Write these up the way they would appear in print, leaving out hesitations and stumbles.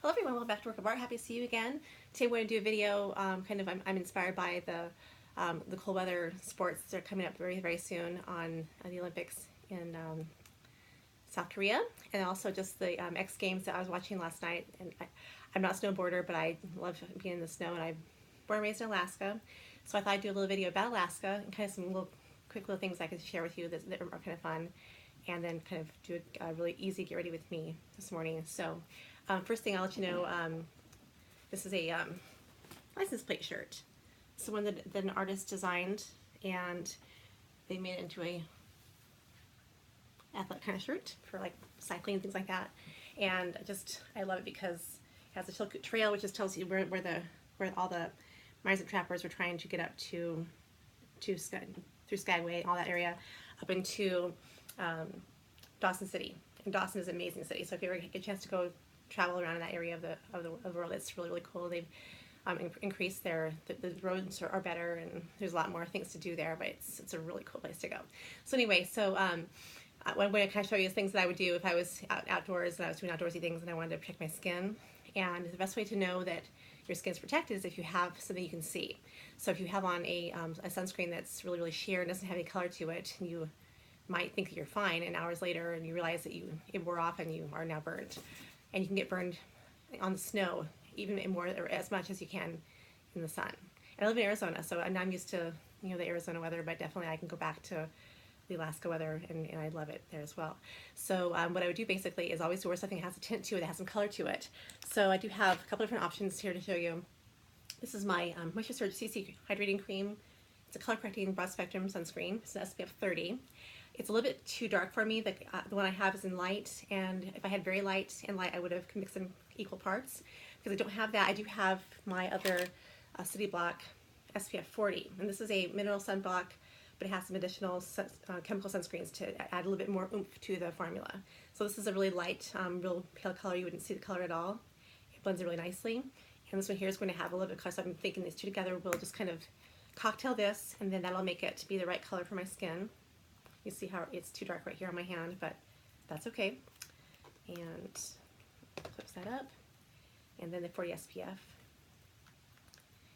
Hello everyone, welcome back to Work of Art. Happy to see you again. Today we're going to do a video, I'm inspired by the cold weather sports that are coming up very, very soon on the Olympics in South Korea, and also just the X Games that I was watching last night. And I'm not a snowboarder, but I love being in the snow, and I'm born and raised in Alaska. So I thought I'd do a little video about Alaska and kind of some quick little things I could share with you that are kind of fun, and then kind of do a really easy get ready with me this morning. So first thing I'll let you know, this is a license plate shirt. It's the one that an artist designed, and they made it into a athletic kind of shirt for like cycling and things like that. And I love it because it has a Chilkoot Trail, which just tells you where all the miners and trappers were trying to get up through Skagway, all that area, up into Dawson City. And Dawson is an amazing city, so if you ever get a chance to go travel around in that area of the world, it's really, really cool. They've increased the roads are better, and there's a lot more things to do there, but it's a really cool place to go. So anyway, so what I'm going to kind of show you is things that I would do if I was outdoors and I was doing outdoorsy things and I wanted to protect my skin. And the best way to know that your skin's protected is if you have something you can see. So if you have on a sunscreen that's really, really sheer and doesn't have any color to it, you might think that you're fine, and hours later and you realize that it wore off and you are now burned. And you can get burned on the snow even more, or as much as you can in the sun. And I live in Arizona, so I'm used to the Arizona weather, but definitely I can go back to the Alaska weather, and I love it there as well. So what I would do basically is always wear something that has a tint to it, that has some color to it. So I do have a couple different options here to show you. This is my Moisture Surge CC Hydrating Cream. It's a color correcting broad spectrum sunscreen. It's an SPF 30. It's a little bit too dark for me. The one I have is in light, and if I had very light and light, I would have mixed them equal parts. Because I don't have that, I do have my other City Block SPF 40, and this is a mineral sunblock, but it has some additional chemical sunscreens to add a little bit more oomph to the formula. So this is a really light, real pale color. You wouldn't see the color at all. It blends in really nicely. And this one here is going to have a little bit of color, so I'm thinking these two together will just kind of cocktail this, and then that'll make it to be the right color for my skin. You see how it's too dark right here on my hand, but that's okay. And close that up. And then the 40 SPF.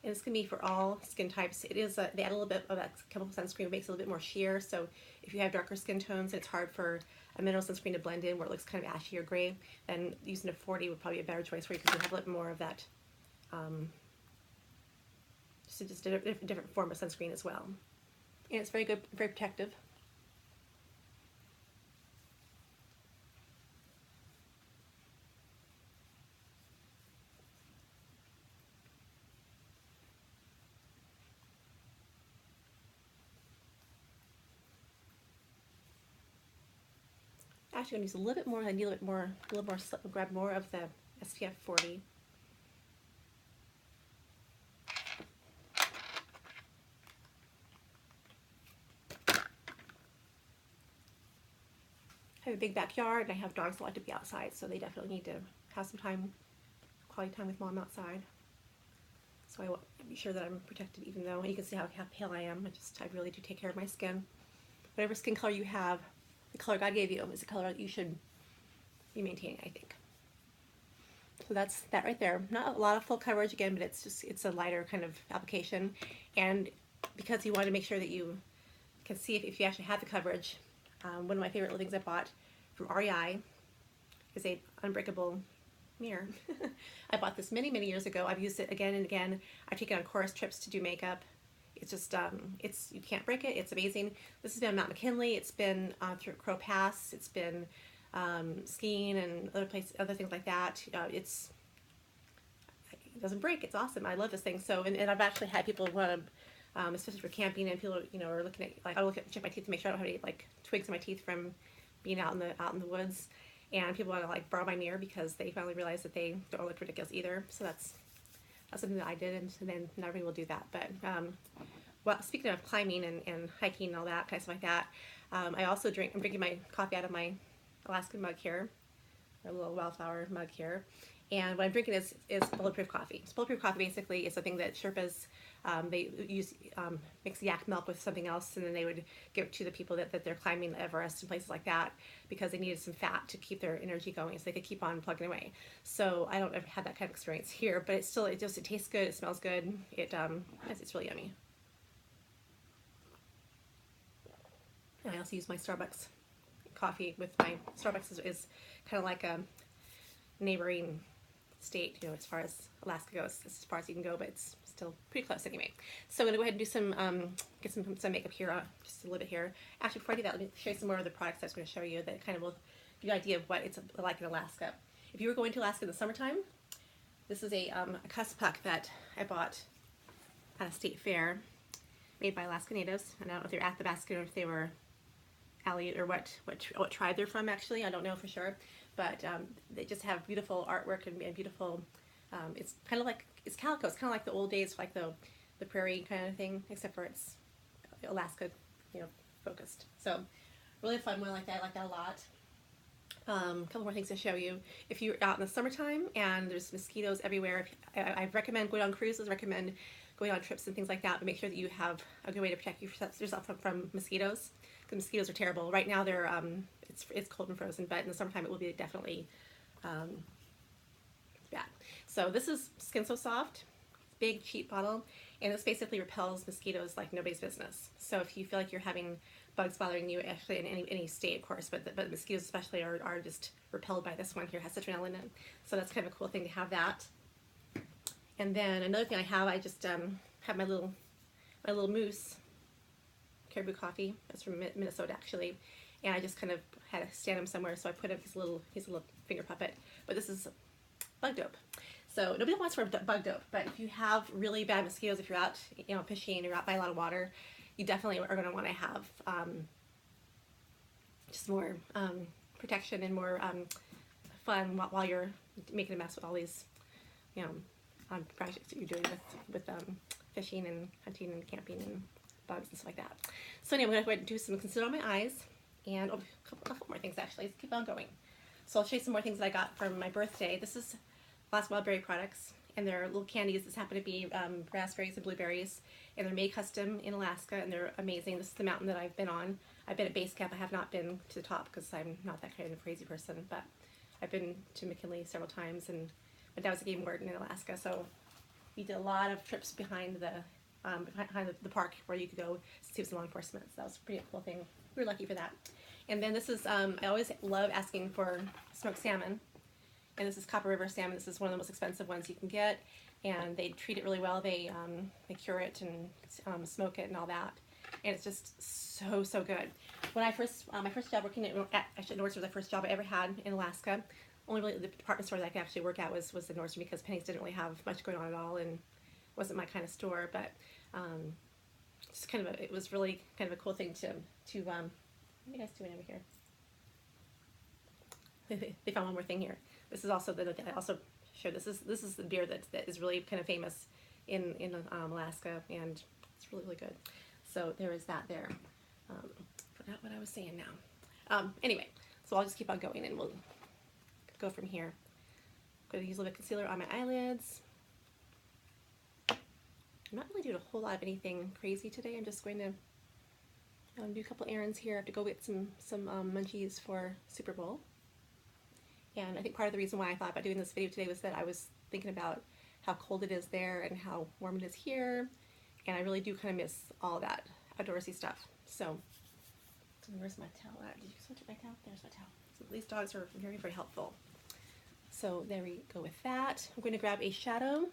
And it's going to be for all skin types. It is, they add a little bit of that chemical sunscreen, it makes it a little bit more sheer. So if you have darker skin tones and it's hard for a mineral sunscreen to blend in where it looks kind of ashy or gray, then using a 40 would probably be a better choice for you, because you have a little bit more of that, just a different form of sunscreen as well. And it's very good, very protective. Actually, I'm going to use a little bit more. I need a little more, grab more of the SPF 40. I have a big backyard, and I have dogs that like to be outside, so they definitely need to have some quality time with mom outside. So I want to be sure that I'm protected, even though you can see how pale I am. I really do take care of my skin. Whatever skin color you have, the color God gave you is the color that you should be maintaining, I think. So that's that right there. Not a lot of full coverage again, but it's a lighter kind of application. And because you want to make sure that you can see if you actually have the coverage, one of my favorite little things I bought from REI is a unbreakable mirror. I bought this many, many years ago. I've used it again and again. I've taken it on chorus trips to do makeup. It's just, you can't break it. It's amazing. This has been on Mount McKinley. It's been through Crow Pass. It's been skiing and other things like that. It doesn't break. It's awesome. I love this thing. So, and I've actually had people want to, especially for camping, and people, are looking at, like, I'll check my teeth to make sure I don't have any like twigs in my teeth from being out in the woods. And people want to like borrow my mirror because they finally realize that they don't look ridiculous either. So that's something that I did, and then not everyone will do that. But well, speaking of climbing and hiking and all that kind of stuff like that, I'm drinking my coffee out of my Alaskan mug here, a little wildflower mug here, And what I'm drinking is bulletproof coffee. So bulletproof coffee basically is something that Sherpas, they use, mix yak milk with something else, and then they would give it to the people that they're climbing the Everest and places like that, because they needed some fat to keep their energy going so they could keep on plugging away. So I don't ever have that kind of experience here, but it tastes good, it smells good, it's really yummy. And I also use my Starbucks coffee with my Starbucks is kind of like a neighboring state, as far as Alaska goes. It's as far as you can go, but it's still pretty close anyway. So I'm gonna go ahead and do some, get some makeup here, just a little bit here. Actually, before I do that, let me show you some more of the products I was gonna show you that kind of will give you an idea of what it's like in Alaska. If you were going to Alaska in the summertime, this is a cuss puck that I bought at a state fair, made by Alaska natives. And I don't know if they're at the basket or if they were Aleut or what tribe they're from, actually. I don't know for sure. But they just have beautiful artwork and beautiful, it's kind of like, it's calico. It's kind of like the old days, like the prairie kind of thing, except for it's Alaska, focused. So really fun one like that. I like that a lot. A couple more things to show you. If you're out in the summertime and there's mosquitoes everywhere, I recommend going on cruises, recommend going on trips and things like that, but make sure that you have a good way to protect yourself from mosquitoes. Because mosquitoes are terrible. Right now they're it's cold and frozen, but in the summertime it will be definitely bad. So this is Skin So Soft, big cheap bottle, and this basically repels mosquitoes like nobody's business. So if you feel like you're having bugs bothering you, actually in any state of course, but mosquitoes especially are just repelled by this one here. It has citronelle in it, so that's kind of a cool thing to have that. And then another thing I just have my little mousse caribou coffee. That's from Minnesota actually, and I just kind of had to stand him somewhere, so I put up his little finger puppet. But this is bug dope. So nobody wants for bug dope, but if you have really bad mosquitoes, if you're out fishing or you're out by a lot of water, you definitely are going to want to have just more protection and more fun while you're making a mess with all these projects that you're doing with fishing and hunting and camping and bugs and stuff like that. So anyway, I'm going to go ahead and do some concealer on my eyes, and a couple more things actually. Let's keep on going. So I'll show you some more things that I got from my birthday. This is Last Wild Berry products, and they're little candies. This happen to be raspberries and blueberries, and they're made custom in Alaska, and they're amazing. This is the mountain that I've been on. I've been at base camp. I have not been to the top because I'm not that kind of crazy person, but I've been to McKinley several times, and my dad was a game warden in Alaska, so we did a lot of trips behind the park where you could go see some law enforcement. So that was a pretty cool thing. We were lucky for that. And then this is, I always love asking for smoked salmon. And this is Copper River salmon. This is one of the most expensive ones you can get. And they treat it really well. They cure it and smoke it and all that. And it's just so good. When I my first job working actually Nordstrom was the first job I ever had in Alaska. Only really the department store that I could actually work at was the Nordstrom, because Penny's didn't really have much going on at all and wasn't my kind of store. But just kind of it was really kind of a cool thing to what are you guys doing over here? They found one more thing here. This is also I also showed this is the beer that is really kind of famous in Alaska, and it's really good. So there is that there. Forgot what I was saying now. Anyway, so I'll just keep on going and we'll go from here. I'm going to use a little bit of concealer on my eyelids. I'm not really doing a whole lot of anything crazy today. I'm just going to do a couple errands here. I have to go get some munchies for Super Bowl. And I think part of the reason why I thought about doing this video today was that I was thinking about how cold it is there and how warm it is here. And I really do kind of miss all that outdoorsy stuff. So where's my towel at? Did you switch my towel? There's my towel. So these dogs are very helpful. So there we go with that. I'm going to grab a shadow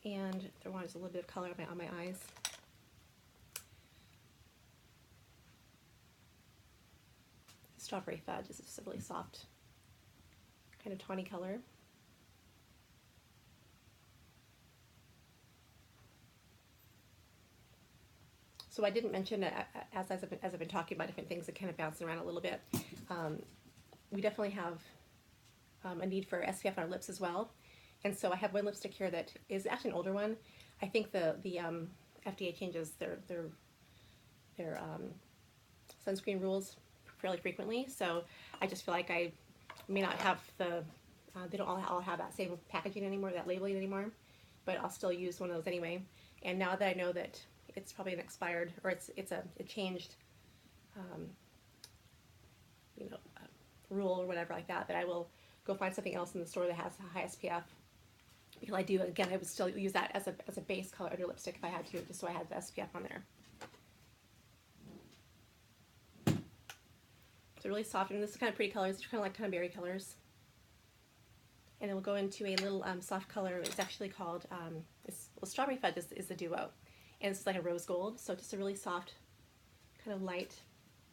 and throw on just a little bit of color on my eyes. Strawberry Fudge. This is a really soft, kind of tawny color. So I didn't mention that as I've been talking about different things that kind of bounce around a little bit. We definitely have a need for SPF on our lips as well. And so I have one lipstick here that is actually an older one. I think the FDA changes their sunscreen rules fairly frequently, so I just feel like I may not have the They don't all have that same packaging anymore, that labeling anymore, but I'll still use one of those anyway. And now that I know that it's probably an expired, or it changed, you know, rule or whatever like that, I will go find something else in the store that has a high SPF. Because I do, again, I would still use that as a base color under lipstick if I had to, just so I had the SPF on there. So really soft, and this is kind of pretty colors. It's kind of berry colors. And then we'll go into a little soft color. It's actually called, Strawberry Fudge is the duo. And it's like a rose gold, so just a really soft, kind of light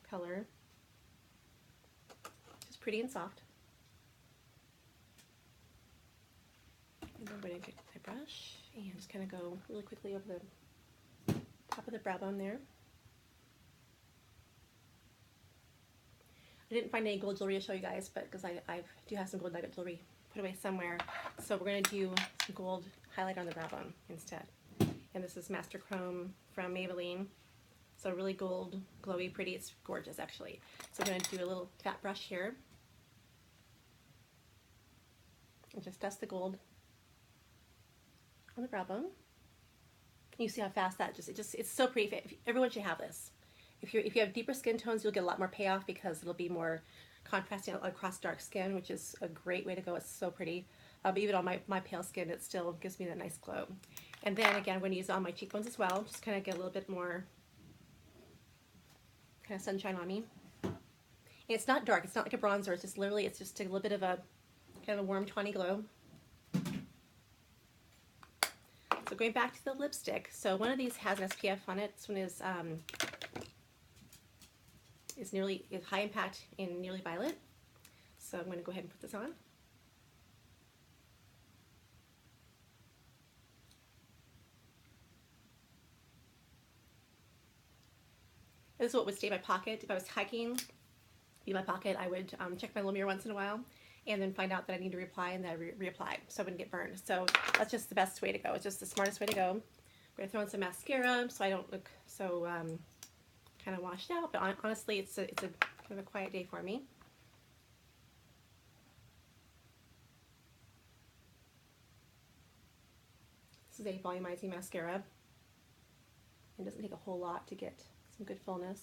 color. Just pretty and soft. And then I'm going to get my brush and just kind of go really quickly over the top of the brow bone there. I didn't find any gold jewelry to show you guys, but because I do have some gold nugget jewelry put away somewhere. So we're going to do some gold highlight on the brow bone instead. And this is Master Chrome from Maybelline. So really gold, glowy, pretty. It's gorgeous actually. So I'm going to do a little fat brush here. And just dust the gold on the brow bone. You see how fast that it's so pretty. Everyone should have this. If you have deeper skin tones, you'll get a lot more payoff because it'll be more contrasting across dark skin, which is a great way to go. It's so pretty. But even on my pale skin, it still gives me that nice glow. And then again, I'm going to use it on my cheekbones as well. Just kind of get a little bit more kind of sunshine on me. And it's not dark. It's not like a bronzer. It's just literally, it's just a little bit of a kind of a warm tawny glow. So going back to the lipstick. So one of these has an SPF on it. This one is high impact in Nearly Violet. So I'm going to go ahead and put this on. This is what would stay in my pocket. If I was hiking in my pocket, I would check my little mirror once in a while and then find out that I need to reapply, and then I reapply so I wouldn't get burned. So that's just the best way to go. It's just the smartest way to go. I'm going to throw in some mascara so I don't look so kind of washed out, but honestly it's a kind of a quiet day for me. This is a volumizing mascara. It doesn't take a whole lot to get some good fullness.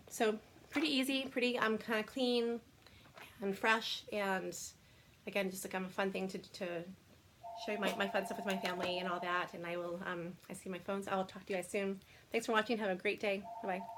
So pretty easy, pretty kind of clean and fresh, and again, just like a fun thing to show you my fun stuff with my family and all that. And I will, I see my phones. I will talk to you guys soon. Thanks for watching. Have a great day. Bye-bye.